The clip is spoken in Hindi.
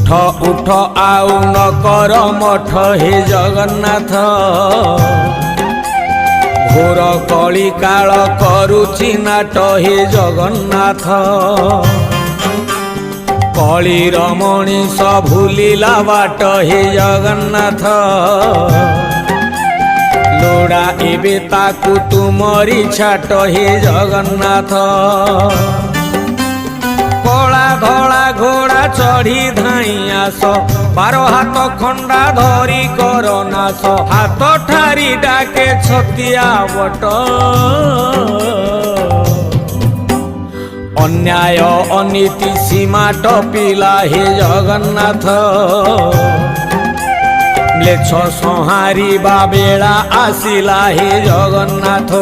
उठ उठ आउ न कर मठ हे जगन्नाथ घोर कली काल करुछि नाट हे जगन्नाथ कलीर मनीष भूलिला बाट हे जगन्नाथ लोड़ा एबे ताकू तुमरी छाट हे जगन्नाथ कला धला घोड़ा चढ़ी धाई आस 12 हाथ खंडा धरी कर नाश हाथ ठारी डाके छतिया बट अन्याय अनीति सीमा टपिला हे जगन्नाथ म्लेच्छ संहारिबा बेला आसिला हे जगन्नाथ